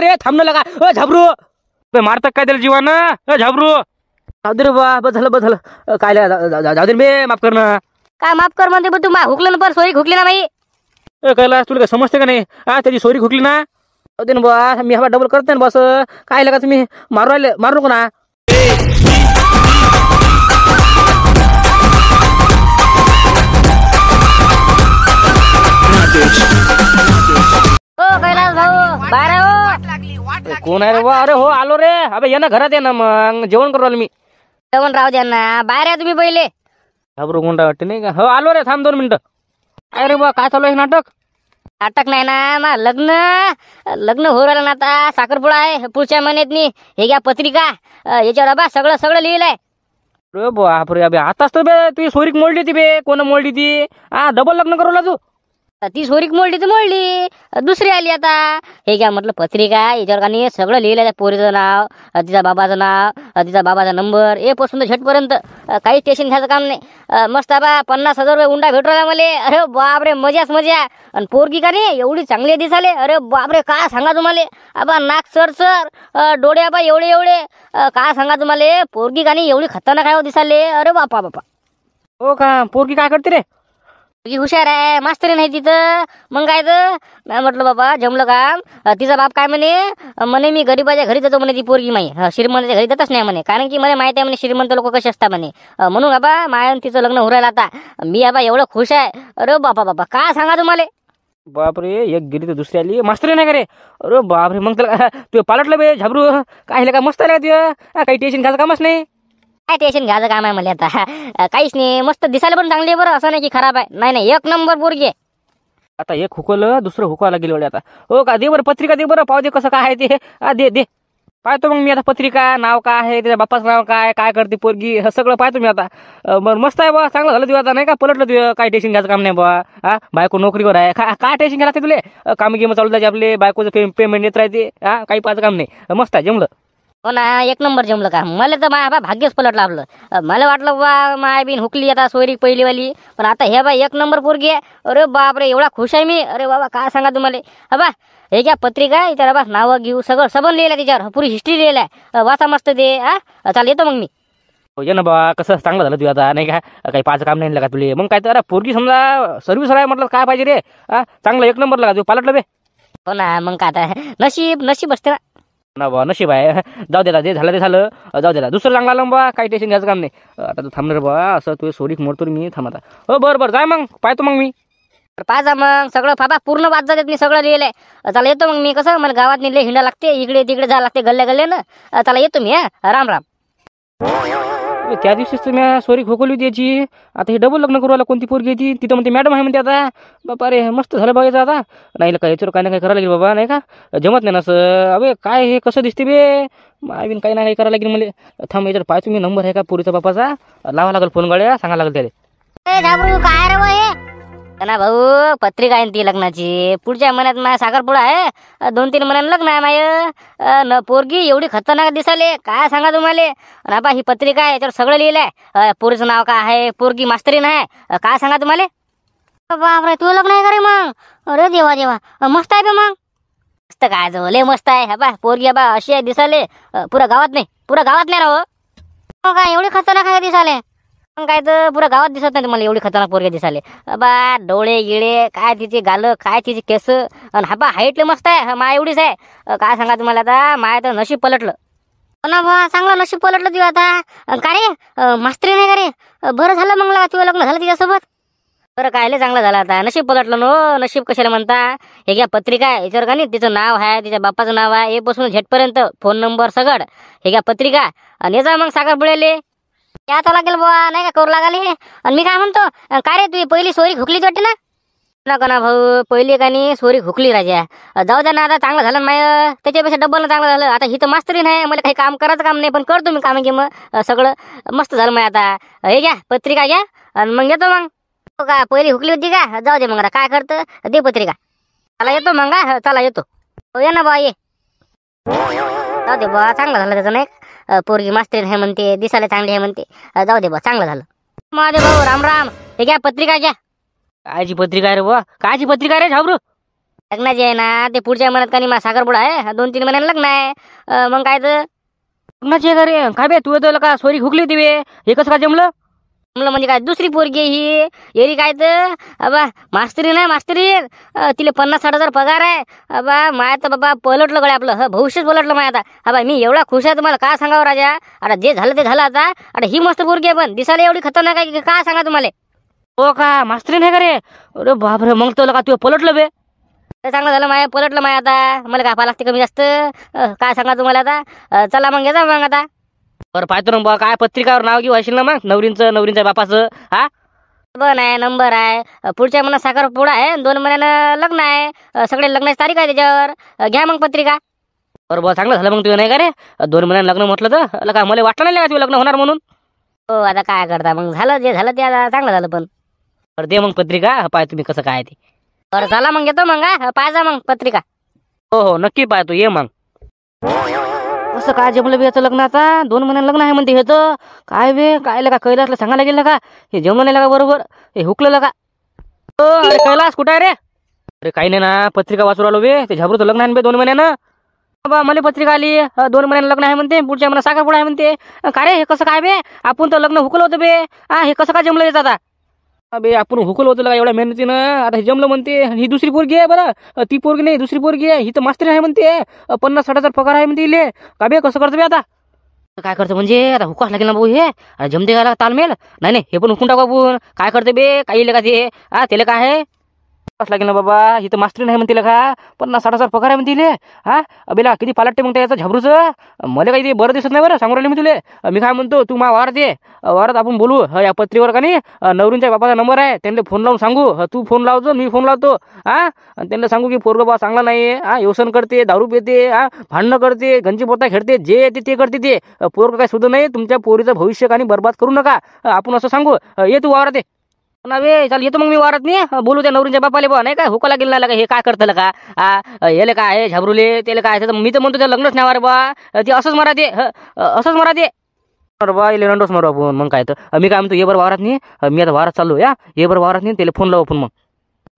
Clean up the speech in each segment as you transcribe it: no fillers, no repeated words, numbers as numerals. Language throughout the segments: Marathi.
रे थांबणं लागा झाबरू मारतात काय त्याला जीवानं झाबरू जाऊ दे रे बस झालं काय जाऊ दे बे माफ कर ना काय माफ कर म्हणते पण तू हुकलं ना पर सोयरी हुकली ना बाई कैलास तुला काय समजते का नाही त्याची सोयरी हुकली ना जाऊ दे ना बा मी हवा डबल करते ना बस काय लागा तुम्ही मारू नको ना ओ कैलास भाऊ बाहेर हो कोण आहे रे बा अरे हो आलो रे अबे ये ना घरात ये ना मग जेवण करू आलो मी जेवण राहू द्या ना बाहेर आहे तुम्ही पहिले घाबरू कोणता वाटते नाही का हो आलो रे थांब 2 मिनिटं अरे बा काय चालू आहे नाटक नाटक नाही ना लग्न हो राहिलं ना आता साखरपुडा आहे पुढच्या महिन्यातनी हे घ्या पत्रिका याच्यावर बा सगळं लिहिलंय अरे बापरे अबे आताच तर बे तुझी सोयरीक मोडली ती बे कोण मोडली ती डबल लग्न करू तू ती सोरीक मोडली तर मोडली दुसरी आली आता हे घ्या म्हटलं पत्रिका याच्यावर का सगळं लिहिलं त्या पोरीचं नाव तिचा बाबाचा नंबर ए पासून झटपर्यंत काही टेन्शन घ्यायचं काम नाही मस्त आबा 50,000 रुपये उंडा भेटला मला अरे बापरे मजाच मजा आणि पोरगी का नाही एवढी चांगली दिसाले अरे बापरे काय सांगा तुम्हाला आबा नाक सर डोळे आबा एवढे काय सांगा तुम्हाला पोरगी का नाही एवढी खतरनाक आहे दिसाले अरे बापा हो का पोरगी काय करते रे हुशार आहे मास्तरी नाही तिथं मग काय तर म्हटलं बाबा जमलं काम तिचा बाप काय म्हणे मी गरीबाच्या घरी जातो म्हणे ती पोरगी माई श्रीमंताच्या घरी जातच नाही म्हणे कारण की मला माहिती आहे म्हणे श्रीमंत लोक कसे असतात म्हणे म्हणून बाबा माया तिचं लग्न होरायला आता मी बाबा एवढं खुश आहे अरे बापा काय सांगा तुम्हाला बापरे एक गेली तर दुसरी आली मास्तर नाही का रे अरे बापरे मग त्याला तू पालटलं बे झाबरू काय मस्त आहे तुझं काही टेन्शन घ्यायचं कामच नाही काय टेन्शन घ्यायचं काम आहे मला आता काहीच नाही मस्त दिसायला पण चांगली आहे बरं असं नाही की खराब आहे नाही एक नंबर पोरगी आहे आता एक हुकवलं दुसरं हुकवायला गेलं आता हो का दे बरं पत्रिका दे बरं पाहू दे कसं काय आहे ते दे पाहतो मग मी आता पत्रिका नाव काय आहे त्याच्या बाप्पाचं नाव काय करते पोरगी हे सगळं पाहतो मी आता बरं मस्त आहे बा चांगलं झालं तुझं आता नाही का पलटलं तुझं काय टेन्शन घ्यायचं काम नाही बा बायको नोकरीवर आहे काय टेन्शन घ्यायला तुले काम गेम चालू जायचे आपले बायकोचं पेमेंट येत राहते काही पाहायचं काम नाही मस्त आहे जमलं हो ना एक नंबर जमलं का मला तर बा भाग्यच पलटलं आपलं मला वाटलं बा माय बिन हुकली आता सोयरी पहिलीवाली पण आता हे बा एक नंबर पोरगी आहे अरे बापरे एवढा खुश आहे मी अरे बाबा काय सांगा तुम्हाला बा हे घ्या पत्रिका याच्यावर बा नावं घेऊ सगळं सबन लिहिलं त्याच्यावर पुरी हिस्ट्री लिहिलंय वाचा मस्त ते चाल येतो मग मी ये ना बा कसं चांगलं झालं तुझं आता नाही का काही पाच काम नाही का तुले मग काय तर पोरगी समजा सर्व्हिस आहे म्हटलं काय पाहिजे रे चांगलं एक नंबर लागा तू पालटलं बे हो ना मग काय आता नशीब असते ना बा नशीब आहे जाऊ दे झालं ते झालं जाऊ दे दुसरं चांगलं आलं बा काही टेन्शन घ्यायचं काम नाही आता तू थांबणार बा असं तू सोडीक मोडतो मी थांबता हो बरं जाय मग पाहतो मग मी पाहा मग सगळं बाबा पूर्ण वाच जातात मी सगळं लिहिलंय चला येतो मग मी कसं मला गावात निघले हिंडा लागते इकडे तिकडे जायला लागते गल्ल्या ना चला येतो मी राम त्या दिवशीच मी सोरी खोकवली होती याची आता हे डबल लग्न करू आला कोणती पोरगी येते तिथं म्हणते मॅडम आहे म्हणते आता बापा रे मस्त झालं बघायचं आता नाही काय याच्यावर काय ना काय करायला लागेल बाबा नाही का जमत नाही ना असं अबे काय हे कसं दिसते बे मायबीन काही ना काही करायला लागेल मला थांब याच्यावर पाहतो मी नंबर आहे का पोरीचा बापाचा लावा लागेल फोन गाड्या सांगायला लागेल त्याला काय रे ना भाऊ पत्रिका आहे ती लग्नाची पुढच्या महिन्यात माझ्या साखरपुडा आहे 2-3 महिन्यात लग्न आहे माय पोरगी एवढी खतरनाक दिसाले काय सांगा तुम्हाला बा ही पत्रिका आहे याच्यावर सगळं लिहिलंय पोरीचं नाव काय आहे पोरगी मास्तरीन आहे काय सांगा तुम्हाला बापरे तुझं लग्न आहे का रे मग अरे देवा मस्त आहे बा मग मस्त काय लय मस्त आहे बा पोरगी बा अशी आहे दिसाले पुऱ्या गावात नाही राव काय एवढी खतरनाक आहे दिसाले काय तर पुरा गावात दिसत नाही मला एवढी खतरनाक पोरगी दिसाले बा डोळे गिळे काय तिचे गाल काय तिचे केस आणि हा बा हाईटले मस्त आहे माय एवढीच आहे काय सांगा तुम्हाला आता माय तर नशीब पलटलं ना बा चांगलं नशीब पलटलं तुझं आता का रे मास्त्री नाही का रे बरं झालं मग लागा तुझं लग्न झालं तिच्यासोबत बरं कायले चांगलं झालं आता नशीब पलटलं नो नशीब कशाला म्हणता हे घ्या पत्रिका आहे याच्यावर का नाही तिचं नाव आहे तिच्या बाप्पाचं नाव आहे ए पासून झेटपर्यंत फोन नंबर सगळं हे घ्या पत्रिका आणि याचा मग साखरपुड्याले याचा लागेल बुवा नाही का करू लागाले आणि मी काय म्हणतो काय रे तुझी पहिली सोरी हुकलीच वाटते ना का ना भाऊ पहिली का नाही सोरी हुकली राजा जाऊ द्या ना आता चांगलं झालं माय त्याच्यापेक्षा डबल चांगलं झालं आता ही तर मास्तरी नाही मला काही काम करायचं काम नाही पण करतो मी काम घे मग सगळं मस्त झालं मग आता हे घ्या पत्रिका घ्या आणि मग येतो मग का पहिली हुकली होती का जाऊ दे मग आता काय करतं दे पत्रिका चला येतो मग चला येतो ये ना बा ये जाऊ दे बा चांगलं झालं त्याचं नाही पोरगी मास्त्री आहे म्हणते दिसायला चांगली आहे म्हणते जाऊ दे बा चांगलं झालं माझे भाऊ राम हे घ्या पत्रिका घ्या कायची पत्रिका रे बा कायची पत्रिका रे झाबरू लग्नाची आहे ना ते पुढच्या महिन्यात काही मा साखरपुडा आहे 2-3 महिन्यात लग्न आहे. मग काय तर लग्नाची आहे का रे? काय बे तू येतो का सोरी हुकली होती बे, हे कसं काय जमलं? म्हणलं म्हणजे काय दुसरी पोरगी आहे ही येरी काय तर अबा मास्तरीन आहे मास्तरीन. तिला 50-60 हजार पगार आहे. अबा माय तर बाबा पलटलं गड्या आपलं भविष्यच पलटलं माय आता. अबा मी एवढा खुश आहे तुम्हाला काय सांगावं राजा. आता जे झालं ते झालं आता. आता ही मस्त पोरगी आहे पण दिसायला एवढी खतरनाक आहे की काय सांगा तुम्हाला. हो का, मास्तरी नाही का रे? अरे बापरे, मग तो का तू पलटलं बे? चांगलं झालं माय पलटलं माय आता. मला काय लागते कमी जास्त काय सांगा तुम्हाला आता. चला मग घ्या मग आता. बरं पाहतो ना बा, काय पत्रिकावर नाव घेऊ असेल ना मग नवरींच्या बापाचं. हा बन आहे नंबर आहे पुढच्या महिन्यात साखरपुडा आहे 2 महिन्यानं लग्न आहे. सगळे लग्नाची तारीख आहे त्याच्यावर. घ्या मग पत्रिका. बरोबर, चांगलं झालं मग तुझं नाही का रे? 2 महिन्यानं लग्न म्हटलं तर का मला वाटलं नाही का तुझं लग्न होणार म्हणून. हो आता काय करता मग झालं जे झालं ते आता चांगलं झालं पण. बरं दे मग पत्रिका, पाय तुम्ही कसं काय ते. बरं चला मग येतो मग पाहिजा मग पत्रिका. हो हो नक्की पाहतो, ये मग. कसं काय जमलं बे याचं लग्न आता? 2 महिन्यानं लग्न आहे म्हणते हे तर. काय बे काय का कैलासला सांगायला गेलं का हे जमलं नाही का बरोबर, हे हुकलं का? अरे कैलास कुठं आहे रे? अरे काही नाही ना, पत्रिका वाचू राहिलो बे. ते झाबरूचं लग्न आहे बे 2 महिन्यानं. बाबा मला पत्रिका आली 2 महिन्यानं लग्न आहे म्हणते, पुढच्या महिन्यात साखरपुडा आहे म्हणते. का रे हे कसं काय बे? आपण तर लग्न हुकलं होतं बे. हे कसं काय जमलं याचं आता? अबे आपण हुकलं होतं का एवढ्या मेहनतीनं, आता हे जमलं म्हणते. ही दुसरी पोरगी आहे बरं, ती पोरगी नाही दुसरी पोरगी आहे. ही तर मास्तर आहे म्हणते. 50-60 हजार पगार आहे म्हणते इले. का बे कसं करतो बे आता? काय करतं म्हणजे आता हुकास लागेल ना भाऊ हे. जमते का तालमेल? नाही नाही हे पण हुकून टाकू आपण. काय करते बे काही इले का ते? त्याला काय आहे लागेल ना बाबा. ही तर मास्टरी नाही म्हणते का 50-60 हजार पगार आहे म्हणते इले. अबेला किती पालटते मग त्याचं झाबरूचं. मला काही ते बरं दिसत नाही बरं, सांगू राहिले मी तुले. मी काय म्हणतो तू मा वारात ये, वारात आपण बोलू या पत्रीवर का नाही. नवरींच्या बापाचा नंबर आहे, त्यांना फोन लावून सांगू. तू फोन लावतो मी फोन लावतो. आणि त्यांना सांगू की पोरगं बा चांगला नाही. व्यसन करते, दारू पिते, भांडणं करते, गंजी पोता खेळते, जे येते ते करते ते. पोरगं काय सुद्धा नाही. तुमच्या पोरीचं भविष्य काही बरबाद करू नका, आपण असं सांगू. ये तू वारात ये ना बे. चाल येतो मग मी वारात नाही बोलू त्या नवरींच्या बापाले बा नाही काय हुका लागेल ना का हे काय करतं का. याले काय आहे झाबरूले त्याला काय. मी तर म्हणतो त्या लग्नच नाही बा. ते असंच मरा ते असंच मरा ते बा. इले नंडोच मारू आपण मग काय तर. मी काय म्हणतो ये बरं वारात नाही. मी आता वारात चाललो या. ये बरं वारात नाही त्याला फोन लावू आपण. मग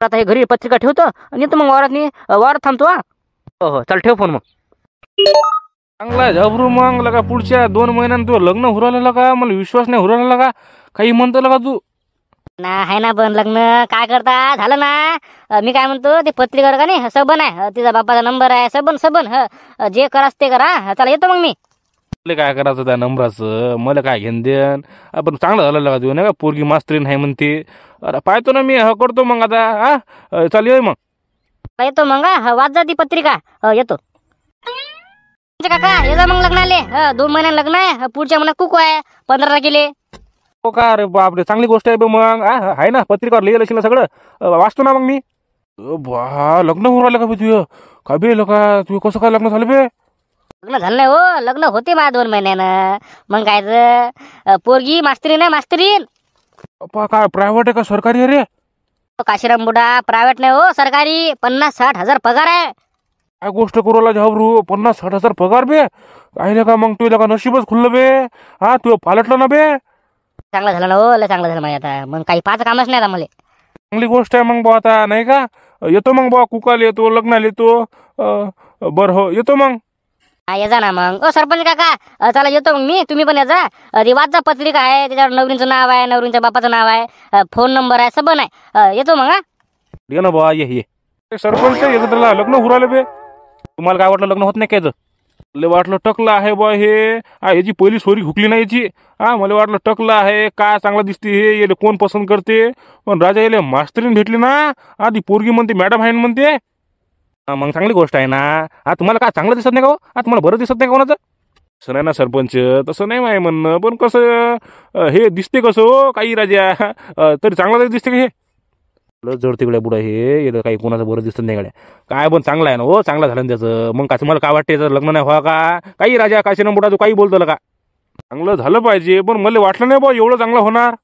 आता हे घरी पत्रिका ठेवतो आणि येतो मग वारात नाही. वारात थांबतो. हो हो चल ठेव फोन मग. चांगला झाबरू मग लगा पुढच्या 2 महिन्यानं तू लग्न हुरायला का? मला विश्वास नाही हुरायला का काही म्हणतो का तू. ना आहे ना पण लग्न काय करता झालं ना. मी काय म्हणतो ते पत्रिका का नाही सबन आहे, तिचा बापाचा नंबर आहे. सबन जे करास ते करा. चला येतो मग मी. मला काय करायचं त्या नंबराचं, मला काय घेण देन. आपण चांगलं झालं का तू नाही का पोरगी मास्तरी नाही म्हणते. अरे पाहतो ना मी करतो मग आता. चाल ये मग. येतो मग वाच जा ती पत्रिका. येतो काका ये जा मग लग्नाले. 2 महिन्यात लग्न आहे, पुढच्या महिन्यात कुकू आहे 15 गेले. हो का? अरे बापरे चांगली गोष्ट आहे बे मग. आहे ना पत्रिकावर लिहिलं असेल ना सगळं. वाचतो ना मग मी. बा लग्न होऊन राहिलं का बे तुझं? का बे का तू कसं काय लग्न झालं बे? लग्न झालं नाही हो. लग्न होते माझ्या 2 महिन्यानं. मग काय तर पोरगी मास्तरीन आहे मास्तरीन. काय प्रायव्हेट आहे का सरकारी आहे रे? काशीराम बुडा प्रायव्हेट नाही हो सरकारी. 50-60 हजार पगार आहे. काय गोष्ट करू राहिला झाबरू? 50-60 हजार पगार बे. काय का मग तुला का नशीबच खुललं बे. तू पालटलं ना बे. चांगलं झालं ना हो. लय चांगलं झालं माझ्या आता. मग काही पाच कामच नाही आता मला. चांगली गोष्ट आहे मग बा आता नाही का. येतो मग बा कुकाला येतो लग्नाला येतो. बरं हो येतो मग. ये जा ना मग. सरपंच काका चला येतो मग मी. तुम्ही पण या जा. वाचा पत्रिका आहे त्याच्यावर नवरींचं नाव आहे, नवरींच्या बापाचं नाव आहे, फोन नंबर आहे सबन आहे. येतो मग. ये ना बा ये सरपंच येतं त्याला लग्न हुराले बे. तुम्हाला काय वाटलं लग्न होत नाही काय? मला वाटलं टकलं आहे बा हे. याची पहिली सोरी हुकली नाही याची. मला वाटलं टकलं आहे काय चांगलं दिसते हे. येले कोण पसंत करते. पण राजा येले मास्तरीन भेटली ना. ती पोरगी म्हणते मॅडम आहे म्हणते. मग चांगली गोष्ट आहे ना. तुम्हाला काय चांगलं दिसत नाही का हो? तुम्हाला बरं दिसत नाही का कोणाचं? तसं नाही ना सरपंच, तसं नाही माय म्हणणं. पण कसं हे दिसते कसं हो काही राजा. तरी चांगलं तरी दिसते का हे? जड तिकडे बुडा हे काही कोणाचं बरं दिसत नाही गड्या. काय पण चांगलं आहे ना हो. चांगलं झालं ना त्याचं. मग काय तुम्हाला काय वाटते त्याचं लग्न नाही व्हा का? काही राजा काशी बुडा तू काही बोलतो का? चांगलं झालं पाहिजे पण मला वाटलं नाही बा एवढं चांगलं होणार.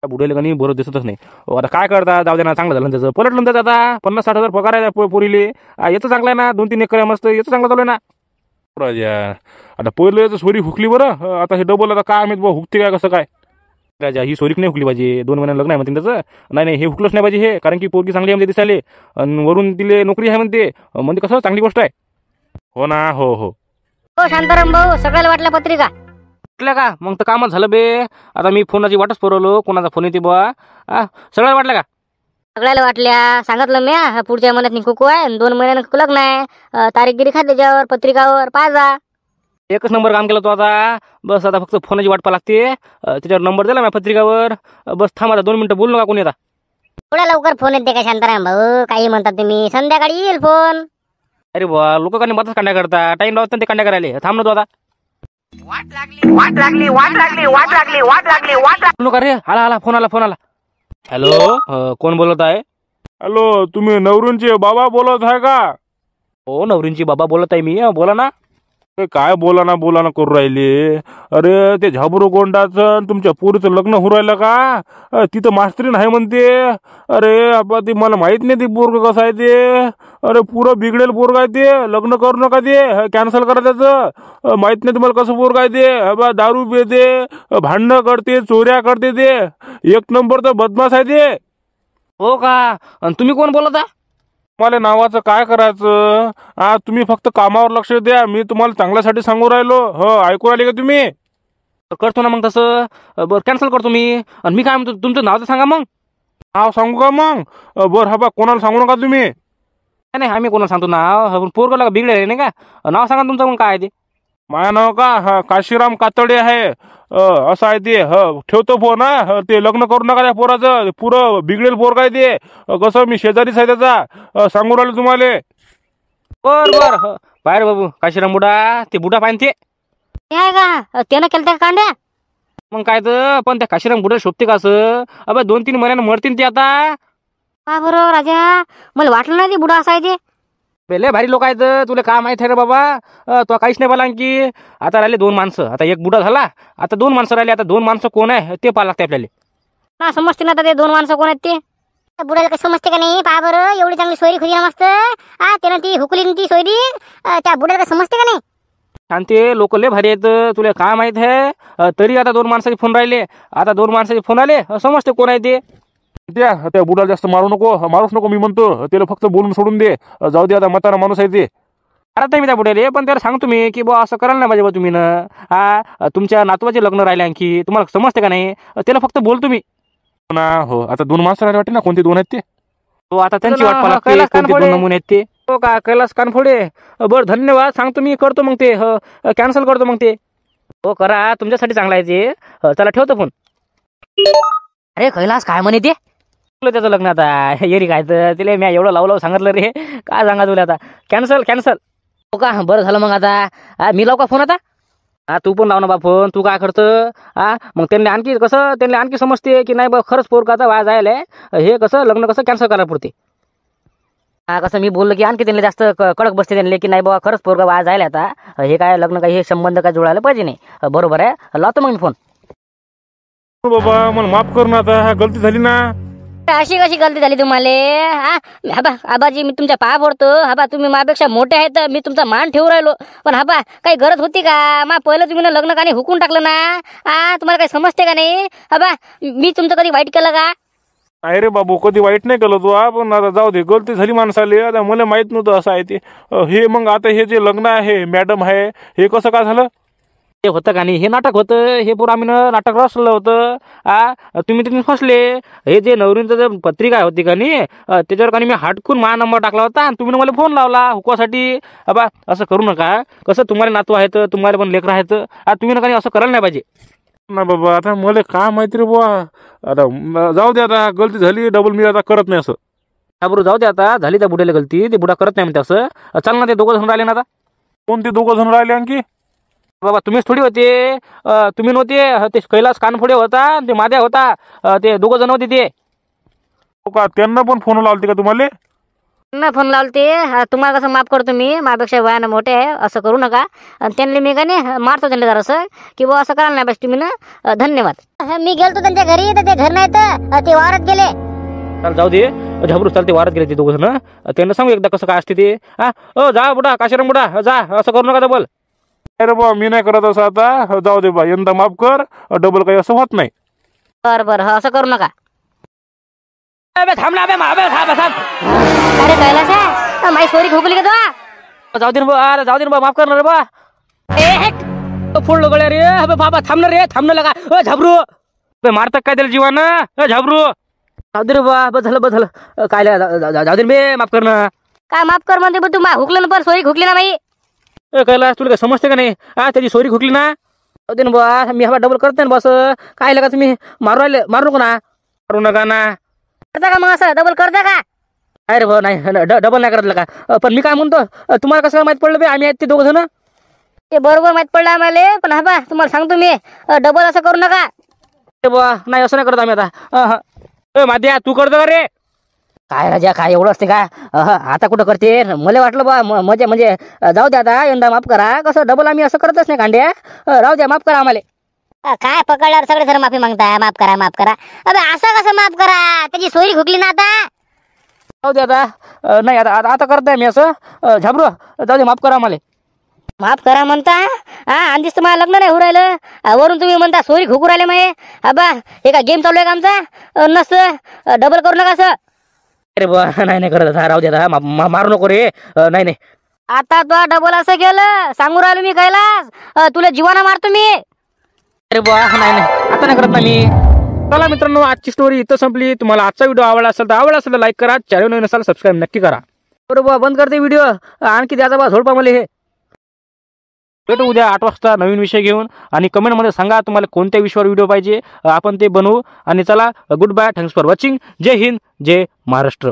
बुडेल का नाही बरं दिसतच नाही. आता काय करता जाऊ दे ना. चांगलं झालं त्याचं. पलटलं त्याचं आता. 50-60 हजार पगार आहे पोरीले. येतं चांगलं आहे ना. 2-3 एकर मस्त येतं चांगलं चालू आहे ना राजा. आता पहिलं सोरी हुकली बरं. आता हे डबल आता काय माहित बा हुकते काय कसं काय. राजा ही सोरीक नाही हुकली पाहिजे. 2 महिन्यानं लग्न आहे म्हणते त्याचं. नाही नाही, हे हुकलंच नाही पाहिजे हे, कारण की पोरगी चांगली आहे म्हणते दिसायले, आणि वरून तिले नोकरी आहे म्हणते. म्हणजे कसं चांगली गोष्ट आहे. हो ना, हो हो. हो शांताराम भाऊ, सगळ्याला वाटल्या पत्रिका. वाटल्या का? मग तर कामच झालं बे. आता मी फोनाची वाटच पुरवलो, कोणाचा फोन येते बुवा. सगळ्याला वाटलं का? सगळ्याला वाटल्या. सांगितलं मी पुढच्या महिन्यात कुकू आहे, 2 महिन्यानं लग्न आहे. तारीखगिरी खा त्याच्यावर, पत्रिकावर पाहा. एकच नंबर काम केलं तो आता. बस आता फक्त फोनाची वाट पाहा लागते. त्याच्यावर नंबर दिला माझ्या पत्रिकावर. बस थांब आता 2 मिनिटं बोलू नका कोणी आता. थोड्या लवकर फोन येते का शांताराम भाऊ? काही म्हणतात तुम्ही, संध्याकाळी येईल फोन. अरे बुवा, लोक काही मतच कांड्या करता, टाइम लावतात ते कांड्या करायला. थांब ना तू आता. बोलू नका रे. आला फोन आला. हॅलो, कोण बोलत आहे? हॅलो, तुम्ही नवरूंचे बाबा बोलत आहे का? हो, नवरींची बाबा बोलत आहे मी. बोला ना. काय बोला ना करू राहिले. अरे ते झाबरू गोंडाचं तुमच्या पोरीचं लग्न होऊ राहिलं का? तिथं मास्तरीन आहे म्हणते. अरे आपा ते मला माहित नाही ते पोरग कसं आहे ते. अरे पुरं बिघडेल पोरग आहे ते. लग्न करू नका ते, कॅन्सल करा त्याचं. माहित नाही तुम्हाला कसं पोरग आहे ते. बा दारू पिते, भांडणं करते, चोऱ्या करते ते. 1 नंबर तर बदमाश आहे ते. हो का? आणि तुम्ही कोण बोलत आहे? तुम्हाला नावाचं काय करायचं? तुम्ही फक्त कामावर लक्ष द्या. मी तुम्हाला चांगल्यासाठी सांगू राहिलो. ऐकू राहिले का तुम्ही? करतो ना मग तसं. बरं कॅन्सल करतो मी. आणि मी काय म्हणतो, तुमचं नाव तर सांगा मग. नाव सांगू का मग? बरं बा, कोणाला सांगू नका तुम्ही. नाही आम्ही कोणाला सांगतो नाव? पोरगला बिघडे नाही का? नाव सांगा तुमचं मग काय आहे ते. माझं नाव का? काशीराम कातडे आहे. असं आहे ते. ठेवतो फोन. ते लग्न करू नका त्या पोराचं. पुरं बिघडेल पोर काय ते. कसं मी शेजारीच आहे त्याचा. सांगू राहिलो तुम्हाला. बर बाहेर बाबू काशीराम बुडा. ते बुडा पाहिजे ते आहे का? त्यानं केलं त्या कांड्या. मग काय तर. पण त्या काशीराम बुडा शोभते का असं? अबे 2-3 महिन्यानं मरतील ते आता. का बरं राजा? मला वाटलं नाही ते बुडा असा आहे ते. लय भारी लोक आहेत. तुला काय माहित आहे रे बाबा? तो काहीच नाही बोला की. आता राहिले 2 माणसं. आता एक बुडा झाला, आता 2 माणसं राहिले. आता 2 माणसं कोण आहे ते पाहा लागते आपल्याला. ना समजते ना आता ते 2 माणसं कोण आहेत ते. बुडाला काही समजते का नाही? पहा बरं, एवढी चांगली सोयरी खुदी ना मस्त. त्यानं ती हुकली ती सोयरी. त्या बुडाला काही समजते का नाही? शांती, लोक लय भारी आहेत. तुला काय माहित आहे? तरी आता 2 माणसाचे फोन राहिले. आता 2 माणसाचे फोन आले, समजते कोण आहे ते. त्या बुडाला जास्त मारूच नको मी म्हणतो. त्याला फक्त बोलून सोडून दे. जाऊ दे, आता म्हातारा माणूस आहे ते. आता मी त्या बुड्याले पण त्याला सांगतो मी की बा असं करायला नाही पाहिजे बा तुम्ही ना. तुमच्या नातवाचे लग्न राहिले आणखी. तुम्हाला समजते का नाही? त्याला फक्त बोलतो मी. हो, आता 2 माणसं राहिले वाटते ना. कोणते 2 आहेत ते? हो, आता त्यांची वाट पाहा लागते. कोणते 2 नमुने आहेत ते. हो का? कैलास कानफोडे. बरं धन्यवाद. सांगतो मी, करतो मग ते. कॅन्सल करतो मग ते. हो करा, तुमच्यासाठी चांगला आहे ते. चला ठेवतो फोन. अरे कैलास, काय म्हणे ते? त्याचं लग्न आता येरी काय तर. तिला मी एवढं लावलं सांगितलं रे. काय सांगा तुला आता? कॅन्सल. हो का? बरं झालं मग आता. मी लावू का फोन आता? तू पण लाव ना बा फोन. तू काय करतं? मग त्यांनी आणखी समजते की नाही बा खरंच पोरगाचा वाया जायला. हे कसं लग्न कसं कॅन्सल करायला पुरते. कसं मी बोललो की आणखी त्यांना जास्त कडक बसते त्यांना की नाही बाबा खरंच पोरगा वाया जायला आता. हे काय लग्न काय हे संबंध काय जुळायला पाहिजे नाही. बरोबर आहे, लावतो मग मी फोन. बाबा मला माफ कर ना. आता गलती झाली ना. अशी कशी गलती झाली तुम्हाला? आबाजी, मी तुमच्या पाया पडतो. तुम्ही माझ्यापेक्षा मोठे आहेत, मी तुमचा मान ठेवू राहिलो. पण काही गरज होती का? पहिलं तुम्ही लग्न का नाही हुकून टाकलं ना. तुम्हाला काही समजते का नाही? मी तुमचं कधी वाईट केलं का? नाही रे बाबू, कधी वाईट नाही केलं तू. पण आता जाऊ दे, गलती झाली माणसाले. आता मला माहित नव्हतं असं आहे ते. हे मग आता हे जे लग्न आहे, मॅडम आहे, हे कसं काय झालं? ते होतं का नाही? हे नाटक होतं. हे पुरं आम्ही नाटक रचलं होतं. तुम्ही फसले. हे जे नवरींचं जे पत्रिका होती का नाही, त्याच्यावर का नाही मी हाटकून माझा नंबर टाकला होता आणि तुम्ही मला फोन लावला हुकवासाठी. असं करू नका. कसं तुम्हाला नातू आहेत, तुम्हाला पण लेकरं आहेत. तुम्ही ना असं करायला नाही पाहिजे ना बाबा. आता मला काय माहिती रे बुवा. आता जाऊ दे, आता गलती झाली. डबल मी आता करत नाही असं. बरोबर, जाऊ दे आता. झाली त्या बुड्याला गलती. ते बुडा करत नाही म्हणते असं. चाल ना, ते 2 जण राहिले ना आता. कोणते 2 जण राहिले आणखी? बाबा तुम्हीच थोडी होते. तुम्ही नव्हते. ते कैलास कानफोडे होता, ते माद्या होता. ते 2 जण होते ते. हो का? त्यांना पण फोन लावते का तुम्हाला? फोन लावते. तुम्हाला कसं माफ करतो मी, माझ्यापेक्षा वयानं मोठे आहे, असं करू नका. आणि त्यांनी मी का नाही मारतो त्यांना जरासं की बुवा असं करायला नाही पाहिजे तुम्ही ना. धन्यवाद. मी गेलतो त्यांच्या घरी, तर ते घर नाही तर ते वावरात गेले. चाल जाऊ दे. झाबरू चालते, वारात गेले ते 2 जण. त्यांना सांगू एकदा कसं काय असते ते. जा बुडा, काशीराम बुडा, जा. असं करू नका डबल. अरे बा, मी नाही करत असं आता. जाऊ दे बा, यंदा माफ कर. डबल काही असं होत नाही. बरं बरं असं करू नका. अबे थांब ना अबे थांब. अरे कैलास आहे माझी सोरी खोकली का तो? जाऊ दे ना बा, अरे जाऊ दे ना बा, माफ कर ना रे बा. फोडलो गड्या रे. अबे बाबा थांब ना रे, थांब ना लगा. झाबरू अबे मारतात काय त्याला जीवानं झाबरू. जाऊ दे रे बा, बस झालं. काय जाऊ दे बे, माफ कर ना. काय माफ कर म्हणते तू हुकलं ना पण सोरी खोकली ना बाई. कैलास तुला काय समजते का नाही? त्याची सोरी खुकली ना. जाऊ दे ना बा, मी हवा डबल करते ना बस. काय लगा तुम्ही मारू नको ना. मारू नका ना. करता का मग असं डबल करता का? अरे बा नाही डबल नाही करत का. पण मी काय म्हणतो, तुम्हाला कसं माहित पडलं बे आम्ही आहेत ते दोघं जण? ते बरोबर माहित पडलं आम्हाला, पण हा बा तुम्हाला सांगतो मी डबल असं करू नका. अरे बा नाही असं नाही करत आम्ही आता. माद्या तू करतो का रे? काय राजा काय एवढं असते का? आता कुठं करते? मला वाटलं बा मजा म्हणजे जाऊ द्या आता यंदा माफ करा. कसं डबल आम्ही असं करतच नाही कांड्या. राहू द्या, माफ करा आम्हाला. काय पकडल्यावर सगळे जण माफी मागताय, माफ करा. अबे असं कसं माफ करा? त्याची सोयरी खोकली ना आता. जाऊ द्या आता. नाही आता करताय मी असं. झाबरू जाऊ दे, माफ करा आम्हाला. माफ करा म्हणता हा? आणखीच तुम्हाला लग्न नाही होऊ राहिलं, वरून तुम्ही म्हणता सोयरी खोकू राहिले माये. अबा हे का गेम चालू आहे का आमचा? नसतं डबल करू नका असं. अरे बा नाही करत. राहू द्या, मारू नको रे. नाही. आता तो डबल असं केलं सांगू राहिलो मी कैलास, तुला जीवाना मारतो मी. अरे बा नाही आता नाही करत ना मी. चला मित्रांनो, आजची स्टोरी इथं संपली. तुम्हाला आजचा व्हिडिओ आवडला असेल तर लाईक करा. चॅनल नवीन असाल सबस्क्राईब नक्की करा. बरोबर बंद करते व्हिडिओ. आणखी द्याचा बा झोडपा मला हे. भेटू उद्या 8 वाजता नवीन विषय घेऊन. आणि कमेंटमध्ये सांगा तुम्हाला कोणत्या विषयावर व्हिडिओ पाहिजे, आपण ते बनवू. आणि चला good bye, thanks for watching. जय हिंद, जय महाराष्ट्र.